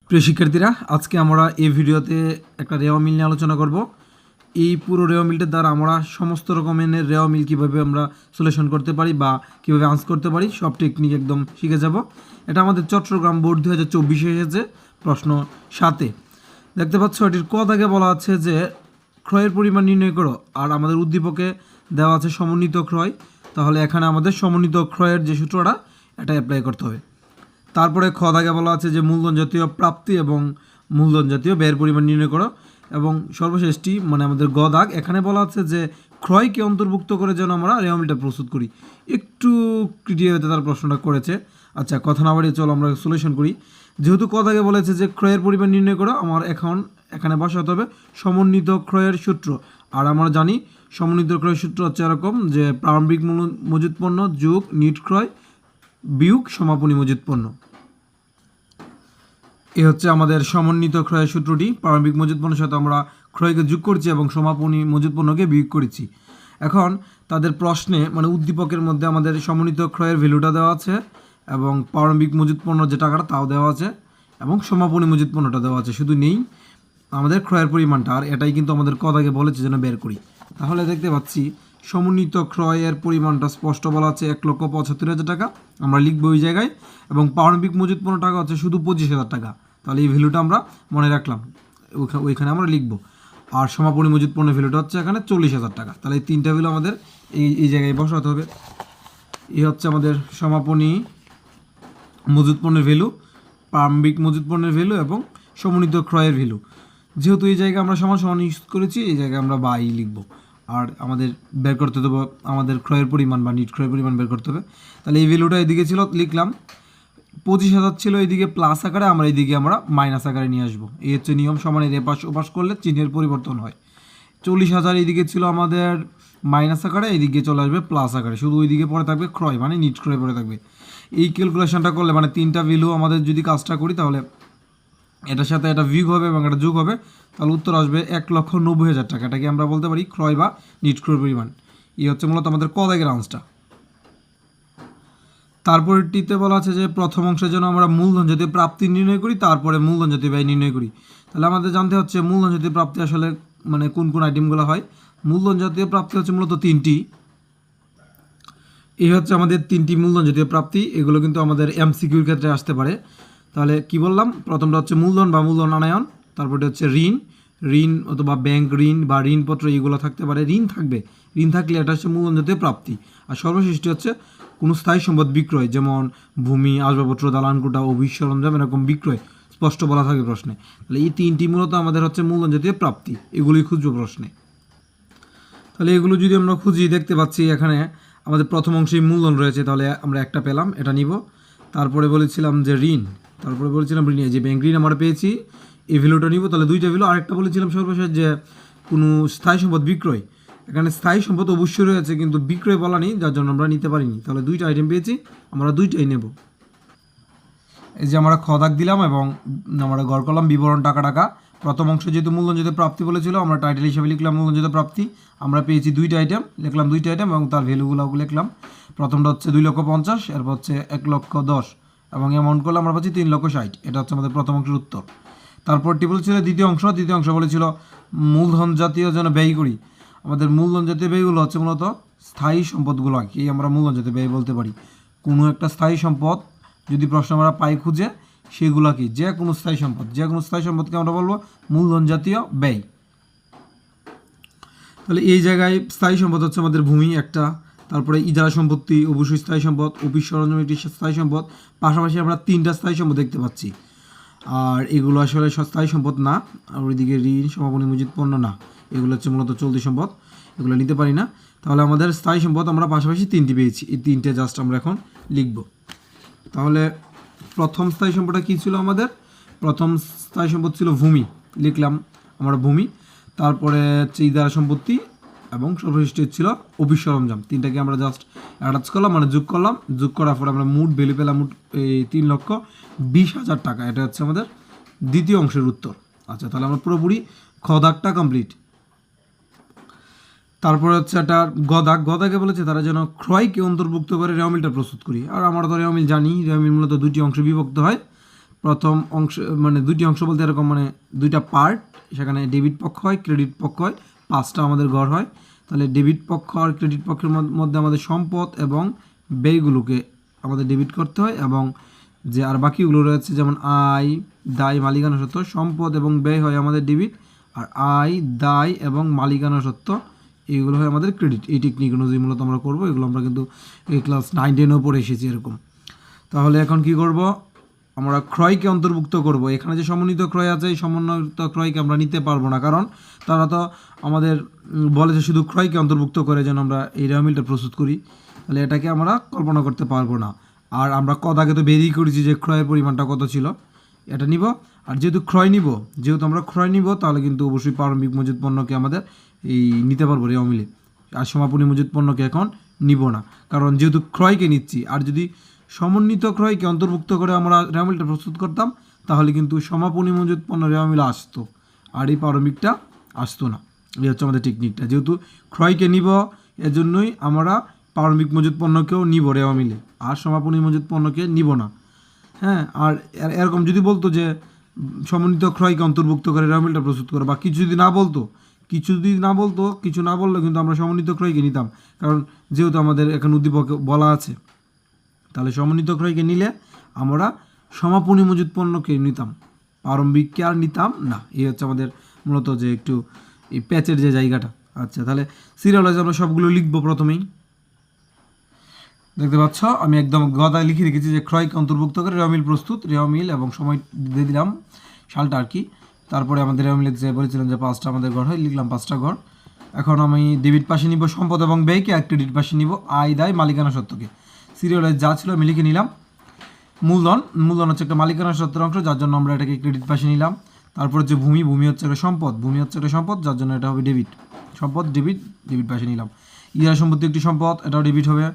প্রিয় শিক্ষার্থীরা, আজকে আমরা এই ভিডিওতে একটা রেওয়া মিল নিয়ে আলোচনা করব। এই পুরো রেওয়া মিলটার দ্বারা আমরা সমস্ত রকমের রেওয়া মিল কীভাবে আমরা সলিউশন করতে পারি বা কীভাবে আনসার করতে পারি সব টেকনিক একদম শিখে যাব। এটা আমাদের চট্টগ্রাম বোর্ড 2024 এসেছে প্রশ্ন 7-এ। দেখতে পাচ্ছ এটির ক দাগে বলা আছে যে ক্রয়ের পরিমাণ নির্ণয় করো, আর আমাদের উদ্দীপকে দেওয়া আছে সমন্বিত ক্রয়। তাহলে এখানে আমাদের সমন্বিত ক্রয়ের যে সূত্রটা এটা অ্যাপ্লাই করতে হবে। তারপরে খ দাগে বলা আছে যে মূলধন জাতীয় প্রাপ্তি এবং মূলধন জাতীয় ব্যয়ের পরিমাণ নির্ণয় করো, এবং সর্বশেষটি মানে আমাদের গ দাগ, এখানে বলা আছে যে ক্রয়কে অন্তর্ভুক্ত করে যেন আমরা রেওয়া মিলটা প্রস্তুত করি। একটু ক্রিটিভিতে তার প্রশ্নটা করেছে। আচ্ছা, কথা না বাড়িয়ে চলো আমরা সলিউশন করি। যেহেতু ক দাগে বলেছে যে ক্রয়ের পরিমাণ নির্ণয় করো, আমার এখানে বসাতে হবে সমন্বিত ক্রয়ের সূত্র। আর আমরা জানি সমন্বিত ক্রয়ের সূত্র হচ্ছে এরকম যে প্রারম্ভিক মজুত পণ্য যোগ নিট ক্রয় বিয়োগ সমাপনী মজুত পণ্য। এ হচ্ছে আমাদের সমন্বিত ক্রয়ের সূত্রটি। প্রারম্ভিক মজুত পণ্যের সাথে আমরা ক্রয়কে যোগ করছি এবং সমাপনী মজুত পণ্যকে বিয়োগ করেছি। এখন তাদের প্রশ্নে মানে উদ্দীপকের মধ্যে আমাদের সমন্বিত ক্রয়ের ভ্যালুটা দেওয়া আছে এবং প্রারম্ভিক মজুত পণ্য যে টাকাটা তাও দেওয়া আছে এবং সমাপনী মজুত পণ্যটা দেওয়া আছে, শুধু নেই আমাদের ক্রয়ের পরিমাণটা। আর এটাই কিন্তু আমাদের কথাকে বলেছে যেন বের করি। তাহলে দেখতে পাচ্ছি সমন্বিত ক্রয়ের পরিমাণটা স্পষ্ট বলা আছে 1,75,000 টাকা, আমরা লিখবো ওই জায়গায়, এবং প্রারম্ভিক মজুত পণ্য টাকা হচ্ছে শুধু 25,000 টাকা। তাহলে এই ভ্যালুটা আমরা মনে রাখলাম, ওইখানে আমরা লিখবো। আর সমাপনী মজুত পণ্যের ভ্যালুটা হচ্ছে এখানে 40,000 টাকা। তাহলে এই তিনটা ভ্যালু আমাদের এই জায়গায় বসাতে হবে। এই হচ্ছে আমাদের সমাপনী মজুত পণ্যের ভ্যালু, প্রারম্ভিক মজুত পণ্যের ভ্যালু এবং সমন্বিত ক্রয়ের ভ্যালু। যেহেতু এই জায়গায় আমরা সমান সমান ইউজ করেছি, এই জায়গায় আমরা বাই লিখবো। আর আমাদের বের করতে দেবো আমাদের ক্রয়ের পরিমাণ বা নিট ক্রয়ের পরিমাণ বের করতে হবে। তাহলে এই ভ্যালুটা এদিকে ছিল, লিখলাম 25,000 ছিল এইদিকে প্লাস আকারে, আমরা এইদিকে আমরা মাইনাস আকারে নিয়ে আসবো। এই হচ্ছে নিয়ম, সমানের এপাশ ওপাশ করলে চিহ্নের পরিবর্তন হয়। 40,000 এইদিকে ছিল আমাদের মাইনাস আকারে, এইদিকে চলে আসবে প্লাস আকারে, শুধু ওইদিকে পরে থাকবে ক্রয় মানে নিট ক্রয় পরে থাকবে। এই ক্যালকুলেশনটা করলে মানে তিনটা ভ্যালু আমাদের যদি কাজটা করি তাহলে এটার সাথে এটা বিয়োগ হবে এবং এটা যোগ হবে, তাহলে উত্তর আসবে 1,90,000 টাকা। এটাকে আমরা বলতে পারি ক্রয় বা নিট ক্রয় পরিমাণ। এই হচ্ছে মূলত আমাদের ক দাগের আনসারটা। তারপরটিতে বলা আছে যে প্রথম অংশের জন্য আমরা মূলধন জাতীয় প্রাপ্তি নির্ণয় করি, তারপরে মূলধন জাতীয় ব্যয় নির্ণয় করি। তাহলে আমাদের জানতে হচ্ছে মূলধন জাতীয় প্রাপ্তি আসলে মানে কোন কোন আইটেমগুলো হয়। মূলধন জাতীয় প্রাপ্তি হচ্ছে মূলত তিনটি। এই হচ্ছে আমাদের তিনটি মূলধন জাতীয় প্রাপ্তি, এগুলো কিন্তু আমাদের এমসিকিউর ক্ষেত্রে আসতে পারে। তাহলে কি বললাম, প্রথমটা হচ্ছে মূলধন বা মূলধন আনয়ন, তারপরে হচ্ছে ঋণ অথবা ব্যাংক ঋণ বা ঋণপত্র, এইগুলো থাকতে পারে। ঋণ থাকবে, ঋণ থাকলে এটা হচ্ছে মূলধন জাতীয় প্রাপ্তি। আর সর্বশেষটি হচ্ছে কোনো স্থায়ী সম্পদ বিক্রয়, যেমন ভূমি, আসবাবপত্র, দালানকোঠা, অফিস সরঞ্জাম, এরকম বিক্রয় স্পষ্ট বলা থাকে প্রশ্নে। তাহলে এই তিনটি মূলত আমাদের হচ্ছে মূলধন জাতীয় প্রাপ্তি, এগুলোই খুঁজবো প্রশ্নে। তাহলে এগুলো যদি আমরা খুঁজি, দেখতে পাচ্ছি এখানে আমাদের প্রথম অংশেই মূলধন রয়েছে, তাহলে আমরা একটা পেলাম, এটা নিব। তারপরে বলেছিলাম যে ঋণ, তারপরে বলেছিলাম ঋণ, যে ব্যাংক ঋণ আমরা পেয়েছি, এই ভ্যালুটা নিব, তাহলে দুইটা ভ্যালু। আরেকটা বলেছিলাম সর্বশেষ যে কোনো স্থায়ী সম্পদ বিক্রয়, এখানে স্থায়ী সম্পদ অবশ্যই রয়েছে কিন্তু বিক্রয় বলা নেই, যার জন্য আমরা নিতে পারিনি। তাহলে দুইটা আইটেম পেয়েছি, আমরা দুইটাই নেব। এই যে আমরা খ দাগ দিলাম এবং আমরা গড় করলাম বিবরণ টাকা। প্রথম অংশ যেহেতু মূলধন জাতীয় প্রাপ্তি বলেছিল, আমরা টাইটেল হিসেবে লিখলাম মূলধন জাতীয় প্রাপ্তি। আমরা পেয়েছি দুইটা আইটেম, লিখলাম দুইটা আইটেম এবং তার ভ্যালুগুলো লিখলাম। প্রথমটা হচ্ছে 2,50,000, এরপর হচ্ছে 1,10,000 এবং অ্যামাউন্ট করলে আমরা পাচ্ছি 3,60,000। এটা হচ্ছে আমাদের প্রথম অংশের উত্তর। তারপরটি বলেছিল দ্বিতীয় অংশ বলেছিল মূলধন জাতীয় যেন ব্যয় করি। আমাদের মূলধন জাতীয় ব্যয়গুলো হচ্ছে মূলত স্থায়ী সম্পদগুলো, কি আমরা মূলধন জাতীয় ব্যয় বলতে পারি। কোনো একটা স্থায়ী সম্পদ যদি প্রশ্ন আমরা পাই খুঁজে, সেগুলো কি যে কোনো স্থায়ী সম্পদকে আমরা বলবো মূলধন জাতীয় ব্যয়। তাহলে এই জায়গায় স্থায়ী সম্পদ হচ্ছে আমাদের ভূমি একটা, তারপরে ইজারা সম্পত্তি অবশ্যই স্থায়ী সম্পদ, অফিস সরঞ্জাম একটি স্থায়ী সম্পদ, পাশাপাশি আমরা তিনটা স্থায়ী সম্পদ দেখতে পাচ্ছি। আর এগুলো আসলে স্থায়ী সম্পদ না। আর ওইদিকে ঋণ, সমাপনী মজুত পণ্য না, এগুলো হচ্ছে মূলত চলতি সম্পদ, এগুলো নিতে পারি না। তাহলে আমাদের স্থায়ী সম্পদ আমরা পাশাপাশি তিনটি পেয়েছি, এই তিনটে জাস্ট আমরা এখন লিখব। তাহলে প্রথম স্থায়ী সম্পদটা কী ছিল আমাদের? প্রথম স্থায়ী সম্পদ ছিল ভূমি, লিখলাম আমরা ভূমি। তারপরে হচ্ছে ইজারা সম্পত্তি এবং সর্বশেষ ছিল অফিস সরঞ্জাম। তিনটাকে আমরা জাস্ট অ্যাটাচ করলাম, মানে যোগ করলাম। যোগ করার পরে আমরা মোট ভ্যালু পেলাম এই 3,20,000 টাকা। এটা হচ্ছে আমাদের দ্বিতীয় অংশের উত্তর। আচ্ছা, তাহলে আমরা পুরোপুরি খ দাগটা কমপ্লিট। তারপরে হচ্ছে একটা গদাকে বলেছে তারা যেন ক্রয়কে অন্তর্ভুক্ত করে রেওয়া মিলটা প্রস্তুত করি। আর আমরা তো রেওয়া মিল জানি, রেওয়া মিল মূলত দুটি অংশে বিভক্ত হয়, প্রথম অংশ মানে দুইটি অংশ বলতে এরকম মানে দুইটা পার্ট, সেখানে ডেবিট পক্ষ হয়, ক্রেডিট পক্ষ হয়, 5টা আমাদের গড় হয়। তাহলে ডেবিট পক্ষ আর ক্রেডিট পক্ষের মধ্যে আমাদের সম্পদ এবং ব্যয়গুলোকে আমাদের ডেবিট করতে হয়, এবং যে আর বাকিগুলো রয়েছে যেমন আয়, দায়, মালিকানা সত্ত্ব, সম্পদ এবং ব্যয় হয় আমাদের ডেবিট, আর আয়, দায় এবং মালিকানা সত্ত্ব এইগুলো হয় আমাদের ক্রেডিট। এই টেকনিক অনুযায়ী মূলত আমরা করবো। এগুলো আমরা কিন্তু এই ক্লাস 9-10 পড়ে এসেছি এরকম। তাহলে এখন কি করব, আমরা ক্রয়কে অন্তর্ভুক্ত করব। এখানে যে সমন্বিত ক্রয় আছে, এই সমন্বিত ক্রয়কে আমরা নিতে পারবো না, কারণ তারা তো আমাদের বলেছে শুধু ক্রয়কে অন্তর্ভুক্ত করে যেন আমরা এই রেওয়া মিলটা প্রস্তুত করি। তাহলে এটাকে আমরা কল্পনা করতে পারবো না। আর আমরা কত আগে তো বেরিয়ে করেছি যে ক্রয়ের পরিমাণটা কত ছিল, এটা নিব। আর যেহেতু আমরা ক্রয় নিব, তাহলে কিন্তু অবশ্যই প্রারম্ভিক মজুত পণ্যকে আমাদের এই নিতে পারবো রেওয়া মিলে। আর সমাপনী মজুত পণ্যকে এখন নিব না, কারণ যেহেতু ক্রয়কে নিচ্ছি। আর যদি সমন্বিত ক্রয়কে অন্তর্ভুক্ত করে আমরা রেওয়া মিলটা প্রস্তুত করতাম, তাহলে কিন্তু সমাপনী মজুত পণ্য রেওয়া মিলে আসতো, আর এই প্রারম্ভিকটা আসতো না। এই হচ্ছে আমাদের টেকনিকটা। যেহেতু ক্রয়কে নিব, এজন্যই আমরা প্রারম্ভিক মজুত পণ্যকেও নিব রেওয়া মিলে, আর সমাপনী মজুত পণ্যকে নিব না। হ্যাঁ, আর এরকম যদি বলতো যে সমন্বিত ক্রয়কে অন্তর্ভুক্ত করে রেওয়া মিলটা প্রস্তুত করে, বা কিছু যদি না বলতো, কিছু না বললে কিন্তু আমরা সমন্বিত ক্রয়কে নিতাম, কারণ যেহেতু আমাদের এখন উদ্দীপকে বলা আছে। তাহলে সমন্বিত ক্রয়কে নিলে আমরা সমাপনী মজুত পণ্যকে নিতাম, প্রারম্ভিককে আর নিতাম না। এই হচ্ছে আমাদের মূলত যে একটু এই প্যাচের যে জায়গাটা। আচ্ছা, তাহলে সিরিয়াল ওয়াইজ আমরা সবগুলো লিখবো। প্রথমেই দেখতে পাচ্ছ আমি একদম গদায় লিখে রেখেছি যে ক্রয়কে অন্তর্ভুক্ত করে রেওয়া মিল প্রস্তুত, রেওয়া মিল এবং সময় দিয়ে দিলাম, সালটা আর কি। তারপরে আমাদের রেওয়া মিলে যে বলেছিলাম যে 5টা আমাদের ঘর হয়, লিখলাম 5টা ঘর। এখন আমি ডেবিট পাশে নিব সম্পদ এবং ব্যয়কে, আর ক্রেডিট পাশে নিব আয়, দায়, মালিকানা সত্ত্বকে। সিরিয়াল ওয়াইজ যা ছিল আমি লিখে নিলাম। মূলধন হচ্ছে একটা মালিকানা সত্ত্বের অংশ, যার জন্য আমরা এটাকে ক্রেডিট পাশে নিলাম। তারপর হচ্ছে ভূমি হচ্ছে একটা সম্পদ, যার জন্য এটা হবে ডেবিট। সম্পদ ডেবিট পাশে নিলাম। ইহার সম্পত্তি একটি সম্পদ, এটাও ডেবিট হবে।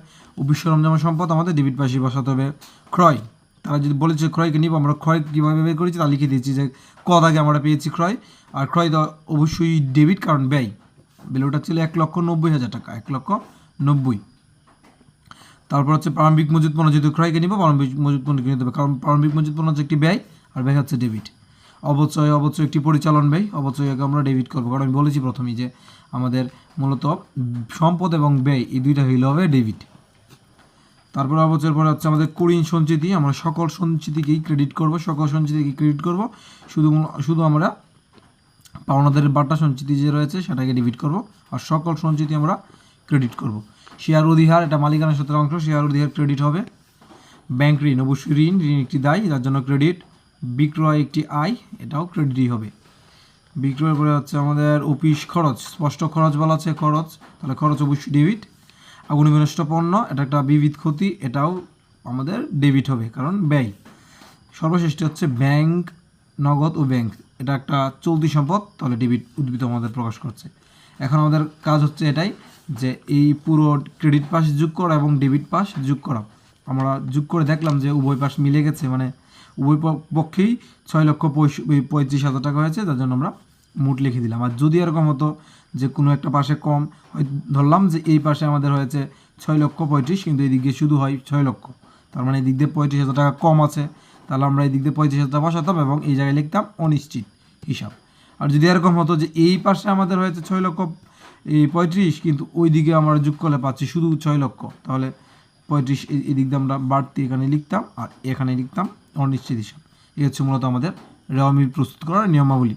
অফিস সরঞ্জাম সম্পদ আমাদের ডেবিট পাশে বসাতে হবে। ক্রয়, তারা যদি বলেছে ক্রয়কে নিব, আমরা ক্রয় কীভাবে বের করেছি তা লিখে দিয়েছি যে কত আগে আমরা পেয়েছি ক্রয়। আর ক্রয় তো অবশ্যই ডেবিট, কারণ ব্যয় ভ্যালুটা ছিল 1,90,000 টাকা, 1,90,000। তারপর হচ্ছে প্রারম্ভিক মজুত পণ্য, যেহেতু ক্রয়কে নিব প্রারম্ভিক মজুত পণ্য কিনে দেবে, কারণ প্রারম্ভিক মজুত পণ্য হচ্ছে একটি ব্যয়, আর ব্যয় হচ্ছে ডেবিট। অবচয় একটি পরিচালন ব্যয়, অবচয়কে আমরা ডেবিট করবো, কারণ আমি বলেছি প্রথমেই যে আমাদের মূলত সম্পদ এবং ব্যয় এই দুইটা হইলে হবে ডেবিট। তারপর অবচয়ের পরে হচ্ছে আমাদের কুড়িন সঞ্চিতি, আমরা সকল সঞ্চিতিকেই ক্রেডিট করব, শুধু আমরা পাওনাদার বাটা সঞ্চিতি যে রয়েছে সেটাকে ডেবিট করব, আর সকল সঞ্চিতি আমরা ক্রেডিট করব। শেয়ার অধিহার, এটা মালিকানা সত্ত্বের অংশ, শেয়ার অধিহার ক্রেডিট হবে। ব্যাংক ঋণ, অবশ্যই ঋণ একটি দায়, যার জন্য ক্রেডিট। বিক্রয় একটি আয়, এটাও ক্রেডিটই হবে। বিক্রয়ের পরে হচ্ছে আমাদের অফিস খরচ, স্পষ্ট খরচ বলা আছে, তাহলে খরচ অবশ্যই ডেবিট। আগুনে বিনষ্ট পণ্য, এটা একটা বিবিধ ক্ষতি, এটাও আমাদের ডেবিট হবে, কারণ ব্যয়। সর্বশেষ হচ্ছে ব্যাংক, নগদ ও ব্যাংক, এটা একটা চলতি সম্পদ, তাহলে ডেবিট উদ্ভিদ আমাদের প্রকাশ করছে। এখন আমাদের কাজ হচ্ছে এটাই যে এই পুরো ক্রেডিট পাশ যোগ করা এবং ডেবিট পাশ যোগ করা। আমরা যোগ করে দেখলাম যে উভয় পাশ মিলে গেছে, মানে উভয় পক্ষেই 6,35,000 টাকা হয়েছে, তার জন্য আমরা মোট লিখে দিলাম। আর যদি এরকম হতো যে কোনো একটা পাশে কম, ধরলাম যে এই পাশে আমাদের হয়েছে 6,35,000, কিন্তু এই দিক দিয়ে শুধু হয় 6 লক্ষ, তার মানে এই দিক দিয়ে 35,000 টাকা কম আছে, তাহলে আমরা এই দিক দিয়ে 35,000 টাকা বসাতাম এবং এই জায়গায় লিখতাম অনিশ্চিত হিসাব। আর যদি এরকম হতো যে এই পাশে আমাদের হয়েছে 6,35,000, কিন্তু ওই দিকে আমরা যোগ করলে পাচ্ছি শুধু 6 লক্ষ, তাহলে 35 এই দিক দিয়ে আমরা বাড়তি এখানে লিখতাম, আর এখানে লিখতাম অনিশ্চিত হিসাব। এই হচ্ছে মূলত আমাদের রেওয়া মিল প্রস্তুত করার নিয়মাবলী।